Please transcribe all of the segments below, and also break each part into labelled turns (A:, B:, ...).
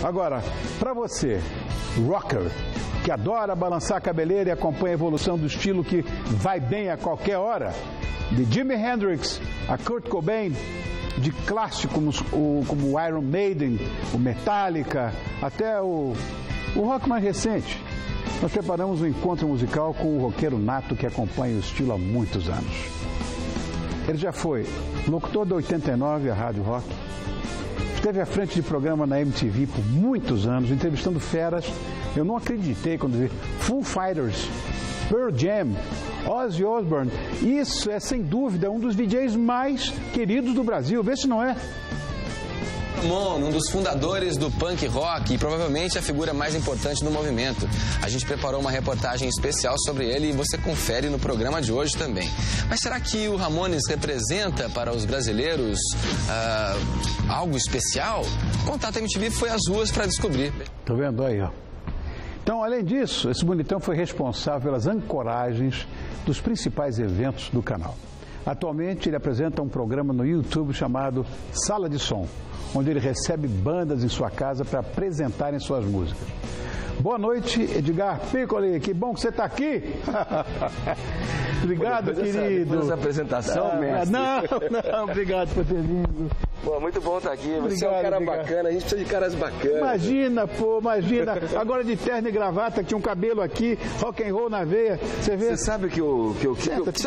A: Agora, para você, rocker, que adora balançar a cabeleira e acompanha a evolução do estilo que vai bem a qualquer hora, de Jimi Hendrix a Kurt Cobain, de clássicos como o Iron Maiden, o Metallica, até o rock mais recente, nós preparamos um encontro musical com o roqueiro nato que acompanha o estilo há muitos anos. Ele já foi locutor da 89, a Rádio Rock, esteve à frente de programa na MTV por muitos anos, entrevistando feras. Eu não acreditei quando vi Foo Fighters, Pearl Jam, Ozzy Osbourne. Isso é, sem dúvida, um dos DJs mais queridos do Brasil. Vê se não é.
B: Ramon, um dos fundadores do punk rock e provavelmente a figura mais importante do movimento. A gente preparou uma reportagem especial sobre ele e você confere no programa de hoje também. Mas será que o Ramones representa para os brasileiros algo especial? Contato MTV foi às ruas para descobrir.
A: Tá vendo aí, ó? Então, além disso, esse bonitão foi responsável pelas ancoragens dos principais eventos do canal. Atualmente, ele apresenta um programa no YouTube chamado Sala de Som, onde ele recebe bandas em sua casa para apresentarem suas músicas. Boa noite, Edgar Piccoli, que bom que você está aqui. Obrigado, querido.
C: Depois dessa apresentação, mestre.
A: Não, obrigado por ter vindo.
C: Pô, muito bom estar aqui. Você
A: Obrigado,
C: é um cara
A: obrigado.
C: bacana, a gente precisa de caras bacanas.
A: Imagina. Agora de terno e gravata, tinha um cabelo aqui, rock and roll na veia. Você vê?
C: Você sabe que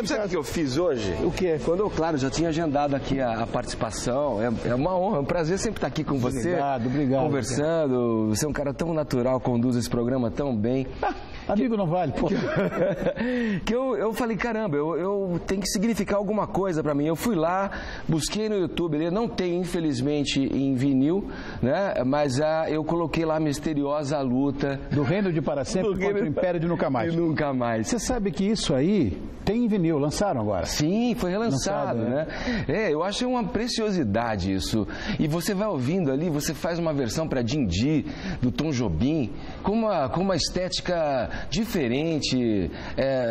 C: sabe o que eu fiz hoje?
A: O quê?
C: Quando claro, já tinha agendado aqui a participação. É uma honra, é um prazer sempre estar aqui com você.
A: Obrigado.
C: Conversando. Você é um cara tão natural, conduz esse programa tão bem.
A: Amigo não vale, pô.
C: Que eu falei, caramba, eu tenho que significar alguma coisa pra mim. Eu fui lá, busquei no YouTube, ele não tem, infelizmente, em vinil, né? Mas eu coloquei lá a misteriosa luta
A: do Reino de Para Sempre contra o Império de Nunca Mais.
C: Nunca Mais.
A: Você sabe que isso aí tem em vinil, lançaram agora?
C: Sim, foi relançado, né? Eu acho uma preciosidade isso. E você vai ouvindo ali, você faz uma versão pra Dindi, do Tom Jobim, com uma estética diferente,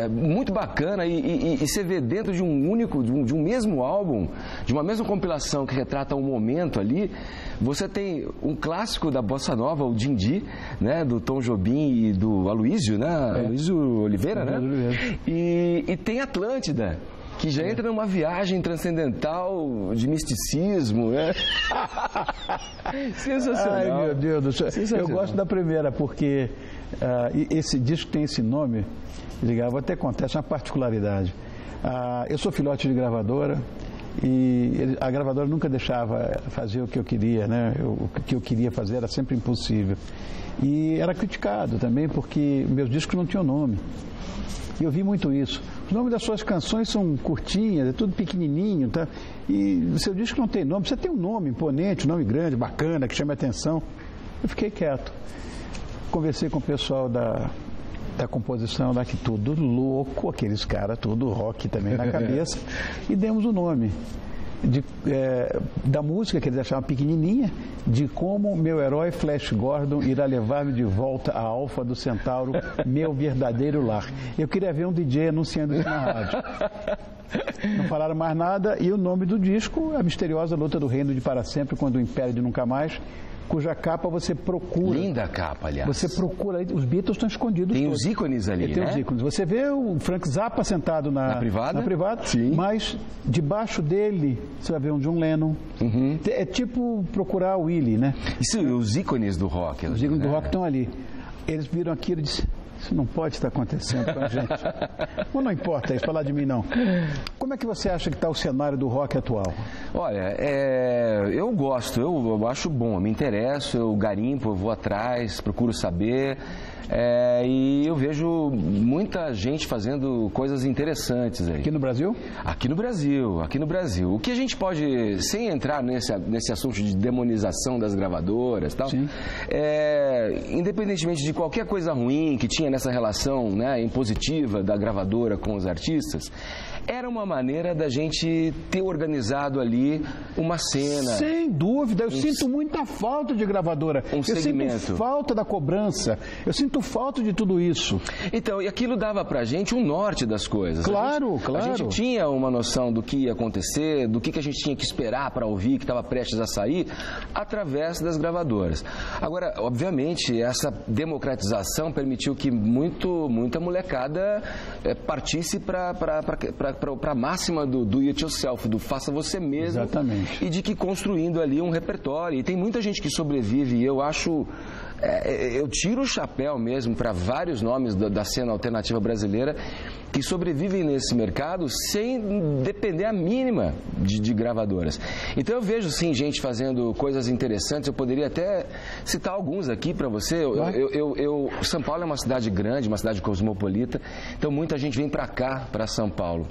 C: muito bacana, e você vê dentro de um único, de um mesmo álbum, de uma mesma compilação que retrata um momento ali, você tem um clássico da Bossa Nova, o Dindi, né, do Tom Jobim e do Aloysio, né, Aloysio Oliveira, né, e tem Atlântida, que já entra numa viagem transcendental de misticismo, né? Sensacional.
A: Ai, meu Deus do céu. Eu gosto da primeira, porque esse disco tem esse nome, vou até contar, essa é uma particularidade. Eu sou filhote de gravadora e a gravadora nunca deixava fazer o que eu queria, né? O que eu queria fazer era sempre impossível. E era criticado também, porque meus discos não tinham nome. E eu vi muito isso. Os nomes das suas canções são curtinhas, é tudo pequenininho, tá? E o seu disco não tem nome. Você tem um nome imponente, um nome grande, bacana, que chama a atenção. Eu fiquei quieto. Conversei com o pessoal da composição lá, que tudo louco, aqueles caras, tudo rock também na cabeça, e demos o nome. Da música, que eles achavam pequenininha, de como meu herói Flash Gordon irá levar-me de volta à Alfa do Centauro, meu verdadeiro lar. Eu queria ver um DJ anunciando isso na rádio. Não falaram mais nada, e o nome do disco, A Misteriosa Luta do Reino de Para Sempre contra o Império de Nunca Mais, cuja capa você procura.
C: Linda capa, aliás.
A: Você procura, os Beatles estão escondidos.
C: Tem
A: todos.
C: os ícones ali,
A: tem
C: né?
A: Os ícones. Você vê o Frank Zappa sentado na privada,
C: sim.
A: Mas debaixo dele você vai ver um John Lennon.
C: Uhum.
A: É tipo procurar o Willie, né?
C: Isso, os ícones do rock.
A: Os ícones do rock estão ali. Eles viram aquilo e disseram, isso não pode estar acontecendo com a gente. Mas não importa isso, falar de mim não. Como é que você acha que está o cenário do rock atual?
C: Olha, eu gosto, eu acho bom, eu me interesso, eu garimpo, eu vou atrás, procuro saber. E eu vejo muita gente fazendo coisas interessantes aí.
A: Aqui no Brasil?
C: Aqui no Brasil. O que a gente pode, sem entrar nesse assunto de demonização das gravadoras e tal, independentemente de qualquer coisa ruim que tinha nessa relação, né, impositiva da gravadora com os artistas, era uma maneira da gente ter organizado ali uma cena.
A: Sem dúvida, eu sinto muita falta de gravadora. Eu
C: segmento.
A: sinto falta da cobrança. Eu sinto sinto falta de tudo isso.
C: Então, e aquilo dava pra gente um norte das coisas.
A: Claro.
C: A gente tinha uma noção do que ia acontecer, do que a gente tinha que esperar para ouvir, que estava prestes a sair, através das gravadoras. Agora, obviamente, essa democratização permitiu que muita molecada partisse para a máxima do do it yourself, do faça você mesmo.
A: Exatamente.
C: E de que construindo ali um repertório. E tem muita gente que sobrevive, e eu acho... eu tiro o chapéu mesmo para vários nomes da cena alternativa brasileira que sobrevivem nesse mercado sem depender a mínima de gravadoras. Então eu vejo sim gente fazendo coisas interessantes. Eu poderia até citar alguns aqui para você. São Paulo é uma cidade grande, uma cidade cosmopolita, então muita gente vem para cá, para São Paulo.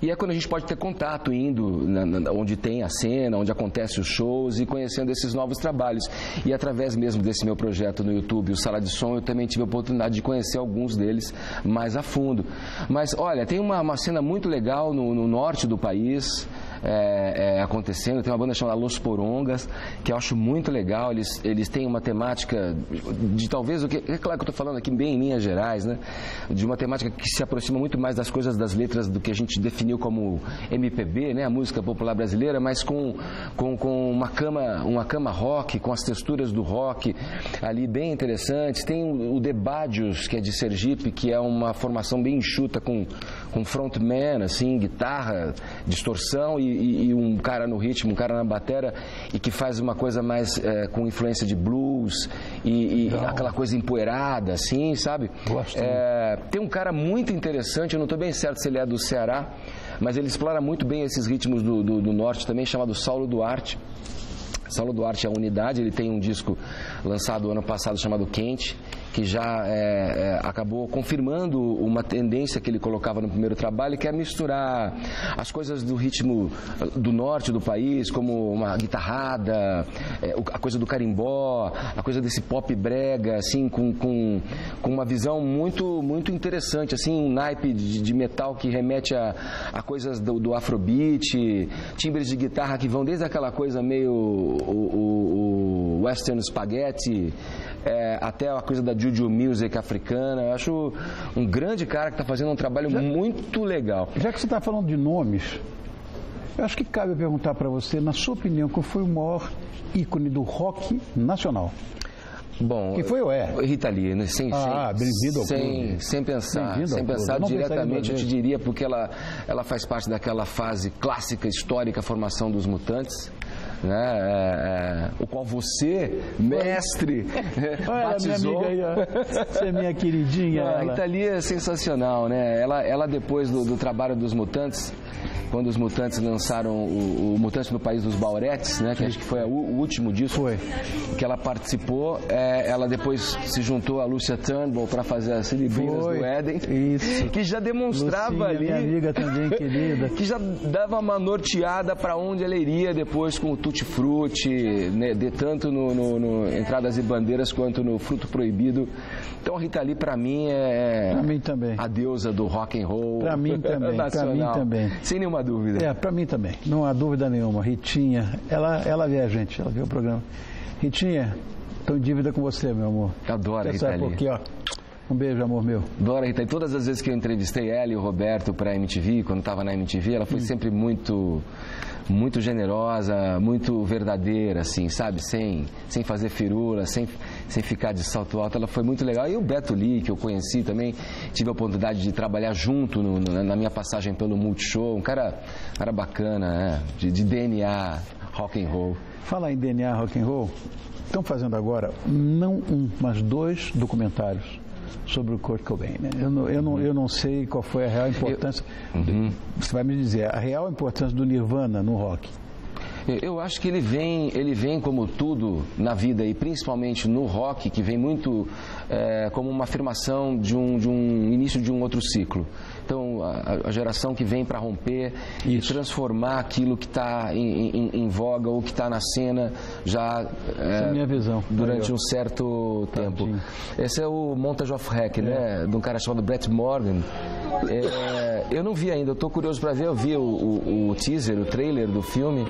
C: E é quando a gente pode ter contato, indo onde tem a cena, onde acontecem os shows e conhecendo esses novos trabalhos. E através mesmo desse meu projeto no YouTube, o Sala de Som, eu também tive a oportunidade de conhecer alguns deles mais a fundo. Mas, olha, tem uma cena muito legal no norte do país, acontecendo. Tem uma banda chamada Los Porongas, que eu acho muito legal. Eles têm uma temática de talvez, é claro que eu estou falando aqui bem em linhas gerais, né? De uma temática que se aproxima muito mais das coisas, das letras, do que a gente definiu como MPB, né? A música popular brasileira, mas com uma cama rock, com as texturas do rock ali bem interessantes. Tem o Debadios, que é de Sergipe, que é uma formação bem enxuta, com frontman, assim, guitarra, distorção e um cara no ritmo, um cara na batera, e que faz uma coisa mais com influência de blues e aquela coisa empoeirada, assim, sabe? Tem um cara muito interessante, eu não estou bem certo se ele é do Ceará, mas ele explora muito bem esses ritmos do norte também, chamado Saulo Duarte. Saulo Duarte é a unidade, ele tem um disco lançado ano passado chamado Quente, que já acabou confirmando uma tendência que ele colocava no primeiro trabalho, que é misturar as coisas do ritmo do norte do país, como uma guitarrada, a coisa do carimbó, a coisa desse pop brega, assim, com uma visão muito, muito interessante, assim, um naipe de metal que remete a coisas do afrobeat, timbres de guitarra que vão desde aquela coisa meio o western spaghetti, até a coisa da Juju Music africana. Eu acho um grande cara que está fazendo um trabalho muito legal.
A: Já que você está falando de nomes, eu acho que cabe perguntar para você, na sua opinião, qual foi o maior ícone do rock nacional?
C: Bom,
A: quem foi ou é?
C: Rita Lee, né? Sem pensar diretamente, eu te diria, porque ela faz parte daquela fase clássica, histórica, formação dos Mutantes, né? O qual você, mestre, batizou.
A: Minha amiga aí, ó. Você é minha queridinha.
C: A Rita Lee é sensacional, né? Ela depois do trabalho dos Mutantes, quando os Mutantes lançaram o Mutante no País dos Bauretes, né? Que acho que foi o último disco que ela participou. Ela depois se juntou a Lúcia Turnbull para fazer as Celebrinas do Éden. Isso. Que já demonstrava
A: Lucinha,
C: ali.
A: Minha amiga também, querida.
C: Que já dava uma norteada para onde ela iria depois com o Tutti Frutti, né? Tanto no Entradas e Bandeiras quanto no Fruto Proibido. Então a Rita Lee, para mim,
A: pra mim também.
C: A deusa do rock and roll.
A: Para mim também. Para mim também.
C: Sem nenhuma dúvida.
A: Para mim também. Não há dúvida nenhuma. Ritinha, ela vê a gente, ela vê o programa. Ritinha, estou em dívida com você, meu amor.
C: Adoro a Rita Lee.
A: Porque, ó, um beijo, amor meu.
C: Adoro a Rita Lee. Todas as vezes que eu entrevistei ela e o Roberto para a MTV, quando estava na MTV, ela foi sempre muito generosa, muito verdadeira, assim, sabe? Sem fazer firula, sem ficar de salto alto. Ela foi muito legal. E o Beto Lee, que eu conheci também, tive a oportunidade de trabalhar junto na minha passagem pelo Multishow. Um cara bacana, né? De DNA rock and roll.
A: Fala em DNA rock and roll. Estão fazendo agora, não um, mas 2 documentários sobre o Kurt Cobain, né? Eu não sei qual foi a real importância. Você vai me dizer, a real importância do Nirvana no rock.
C: Eu acho que ele vem como tudo na vida, e principalmente no rock, que vem muito como uma afirmação de um início de um outro ciclo. Então, a geração que vem para romper e transformar aquilo que está em voga ou que está na cena já
A: essa é a minha visão.
C: Durante um certo tempo. Esse é o Montage of Heck, né? De um cara chamado Brett Morgan. Eu não vi ainda, eu estou curioso para ver. Eu vi o teaser, o trailer do filme.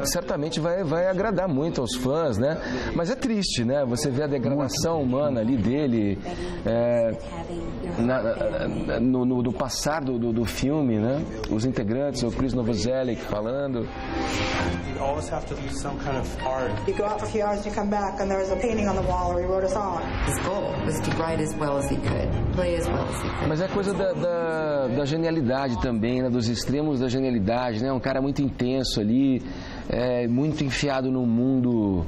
C: certamente vai agradar muito aos fãs, né? Mas é triste, né? Você vê a degradação humana ali dele no passar do filme, né? Os integrantes, o Chris Novoselic falando.
D: You always have to do some kind of art.
E: You go out for a few hours and you come back and there's a painting on the wall or he wrote a song.
F: His goal was to write as well as he could, play as well as he could.
C: Mas é coisa da genialidade também, né? Dos extremos da genialidade, né? Um cara muito intenso ali, muito enfiado no mundo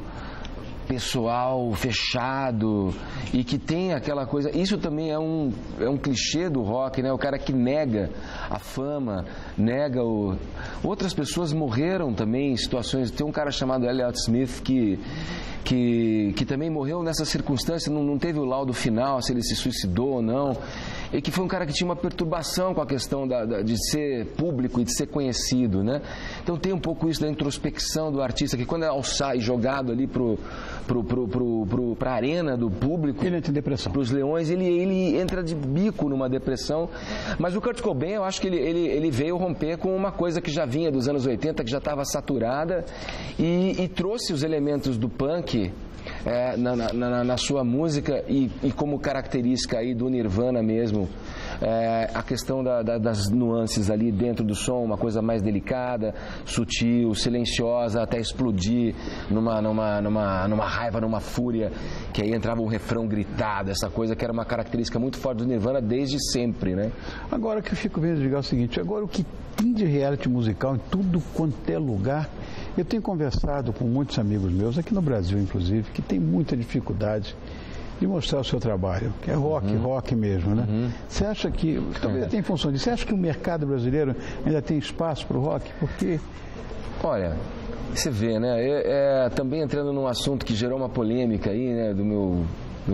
C: pessoal, fechado, e que tem aquela coisa... Isso também é um clichê do rock, né? O cara que nega a fama, nega o... Outras pessoas morreram também em situações... Tem um cara chamado Elliott Smith que também morreu nessa circunstância, não teve o laudo final, se ele se suicidou ou não, e que foi um cara que tinha uma perturbação com a questão de ser público e de ser conhecido, né? Então tem um pouco isso da introspecção do artista, que quando é alçado e jogado ali para a arena do público,
A: ele entra em depressão.
C: Para os leões, ele entra de bico numa depressão. Mas o Kurt Cobain, eu acho que ele veio romper com uma coisa que já vinha dos anos 80, que já estava saturada, e trouxe os elementos do punk na sua música e como característica aí do Nirvana mesmo, a questão das nuances ali dentro do som, uma coisa mais delicada, sutil, silenciosa, até explodir numa raiva, numa fúria, que aí entrava um refrão gritado, essa coisa que era uma característica muito forte do Nirvana desde sempre, né?
A: Agora que eu fico vendo dizer o seguinte, agora o que tem de reality musical em tudo quanto é lugar, eu tenho conversado com muitos amigos meus, aqui no Brasil inclusive, que tem muita dificuldade de mostrar o seu trabalho, que é rock mesmo, né? Você acha que, talvez tem função disso, você acha que o mercado brasileiro ainda tem espaço para o rock? Porque...
C: Olha, você vê, né? Também entrando num assunto que gerou uma polêmica aí, né? Do meu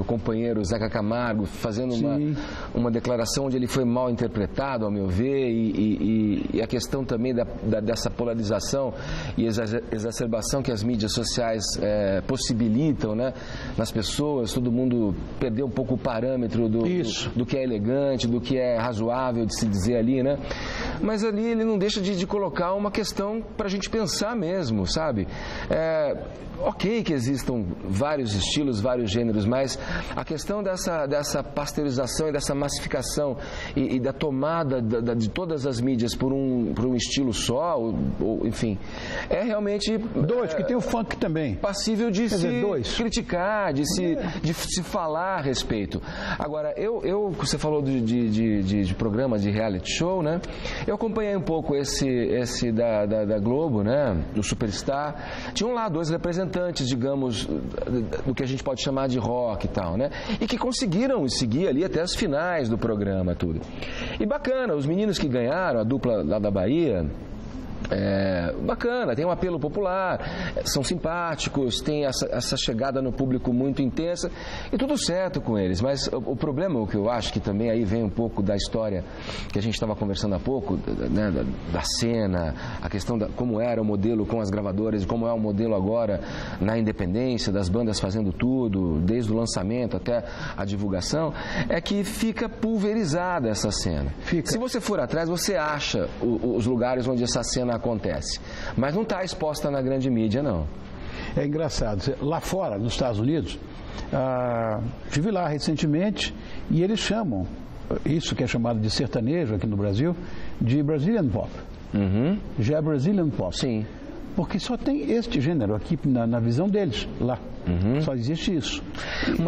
C: companheiro Zeca Camargo, fazendo uma declaração onde ele foi mal interpretado, ao meu ver, e a questão também dessa polarização e exacerbação que as mídias sociais possibilitam, né, nas pessoas. Todo mundo perdeu um pouco o parâmetro do que é elegante, do que é razoável de se dizer ali, né? Mas ali ele não deixa de colocar uma questão para a gente pensar mesmo, sabe? Ok que existam vários estilos, vários gêneros, mas a questão dessa pasteurização e dessa massificação e da tomada de todas as mídias por um estilo só, ou enfim, é realmente...
A: que tem o funk também.
C: Passível de criticar, de se falar a respeito. Agora, você falou de programa de reality show, né? Eu acompanhei um pouco esse da Globo, né? Do Superstar. Tinham lá 2 representantes, digamos, do que a gente pode chamar de rock e tal, né? E que conseguiram seguir ali até as finais do programa, tudo. E bacana, os meninos que ganharam, a dupla lá da Bahia... bacana, tem um apelo popular, são simpáticos, tem essa chegada no público muito intensa e tudo certo com eles, mas o problema, o que eu acho que também aí vem um pouco da história que a gente estava conversando há pouco, né, da cena, a questão como era o modelo com as gravadoras e como é o modelo agora na independência, das bandas fazendo tudo, desde o lançamento até a divulgação, é que fica pulverizada essa cena. Se você for atrás, você acha os lugares onde essa cena acontece, mas não está exposta na grande mídia, não.
A: É engraçado, lá fora, nos Estados Unidos, estive lá recentemente e eles chamam isso que é chamado de sertanejo aqui no Brasil de Brazilian Pop. Já é Brazilian Pop.
C: Sim.
A: Porque só tem este gênero aqui na visão deles, lá. Só existe isso.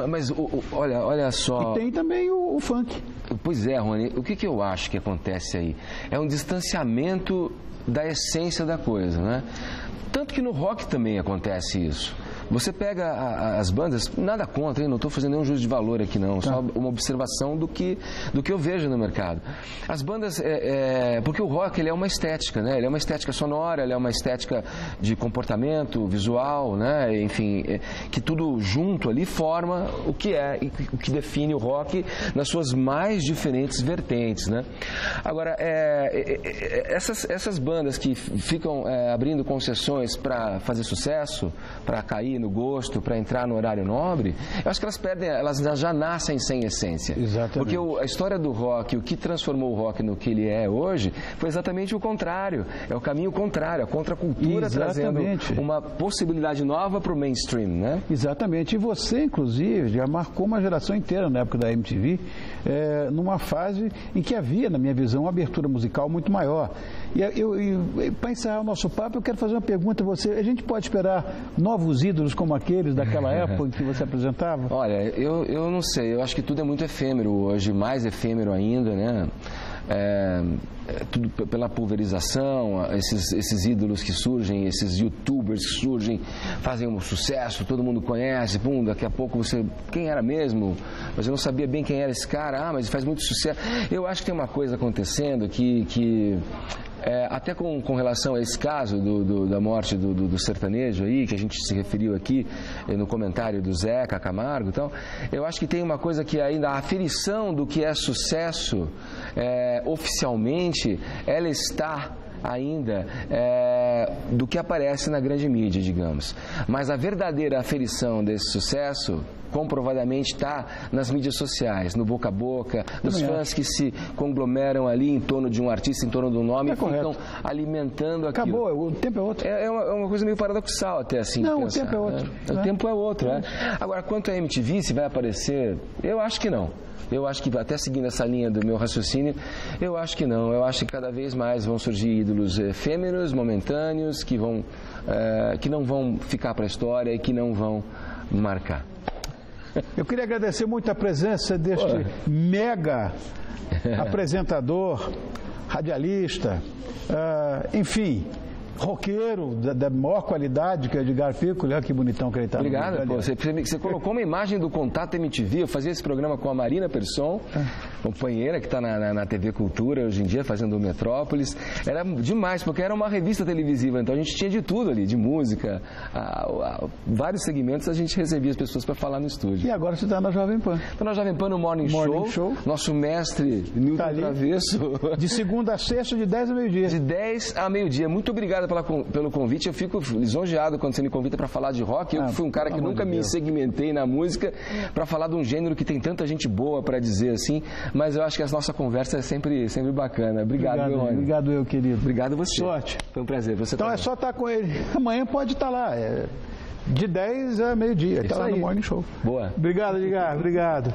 C: Mas olha só...
A: E tem também o funk.
C: Pois é, Rony, o que eu acho que acontece aí? É um distanciamento da essência da coisa, né? Tanto que no rock também acontece isso. Você pega as bandas, nada contra, hein? Não estou fazendo nenhum juízo de valor aqui não, só uma observação do que eu vejo no mercado. As bandas, porque o rock ele é uma estética, né? Ele é uma estética sonora, ele é uma estética de comportamento visual, né? Enfim, que tudo junto ali forma o que o que define o rock nas suas mais diferentes vertentes, né? Agora, essas bandas que ficam abrindo concessões para fazer sucesso, para cair no gosto para entrar no horário nobre, eu acho que elas já nascem sem essência.
A: Exatamente.
C: Porque a história do rock, o que transformou o rock no que ele é hoje, foi exatamente o contrário. É o caminho contrário, a contracultura trazendo uma possibilidade nova para o mainstream, né?
A: Exatamente. E você, inclusive, já marcou uma geração inteira na época da MTV, numa fase em que havia, na minha visão, uma abertura musical muito maior. E para encerrar o nosso papo, eu quero fazer uma pergunta a você. A gente pode esperar novos ídolos como aqueles daquela época em que você apresentava?
C: Olha, eu não sei. Eu acho que tudo é muito efêmero hoje, mais efêmero ainda, né? Tudo pela pulverização, esses ídolos que surgem, esses youtubers que surgem, fazem um sucesso, todo mundo conhece, pum, daqui a pouco você, quem era mesmo? Mas eu não sabia bem quem era esse cara, mas faz muito sucesso. Eu acho que tem uma coisa acontecendo que até com relação a esse caso da morte do sertanejo aí, que a gente se referiu aqui no comentário do Zeca Camargo, então, eu acho que tem uma coisa que ainda a aferição do que é sucesso oficialmente, ela está ainda do que aparece na grande mídia, digamos. Mas a verdadeira aferição desse sucesso comprovadamente está nas mídias sociais, no boca a boca, dos fãs que se conglomeram ali em torno de um artista, em torno do nome, e ficam alimentando aquilo.
A: Acabou, o tempo é outro.
C: É uma coisa meio paradoxal até assim.
A: Não,
C: pensar,
A: o tempo é outro.
C: Né? O tempo é outro, né? Agora, quanto à MTV, se vai aparecer, eu acho que não. Eu acho que, até seguindo essa linha do meu raciocínio, eu acho que não. Eu acho que cada vez mais vão surgir ídolos efêmeros, momentâneos, que não vão ficar para a história e que não vão marcar.
A: Eu queria agradecer muito a presença deste mega apresentador, radialista, enfim, roqueiro da maior qualidade, que é o Edgar Piccoli. Olha que bonitão que ele está.
C: Obrigado, pô. Você colocou uma imagem do Contato MTV. Eu fazia esse programa com a Marina Persson, companheira que está na TV Cultura hoje em dia, fazendo o Metrópolis. Era demais, porque era uma revista televisiva, então a gente tinha de tudo ali, de música, vários segmentos a gente recebia as pessoas para falar no estúdio.
A: E agora você está na Jovem Pan.
C: Estou na Jovem Pan no Morning Show. Nosso mestre, Newton Travesso.
A: De segunda a sexta, de 10 a meio-dia.
C: De 10 a meio-dia. Muito obrigado pelo convite. Eu fico lisonjeado quando você me convida para falar de rock. Eu fui um cara que nunca me segmentei na música para falar de um gênero que tem tanta gente boa para dizer assim, mas eu acho que a nossa conversa é sempre bacana. Obrigado, meu amigo.
A: Obrigado, eu, querido.
C: Obrigado você.
A: Sorte.
C: Foi um prazer.
A: Então é só estar com ele. Amanhã pode estar lá. De 10 a meio-dia. Está lá no Morning Show.
C: Boa.
A: Obrigado, Edgar. Obrigado.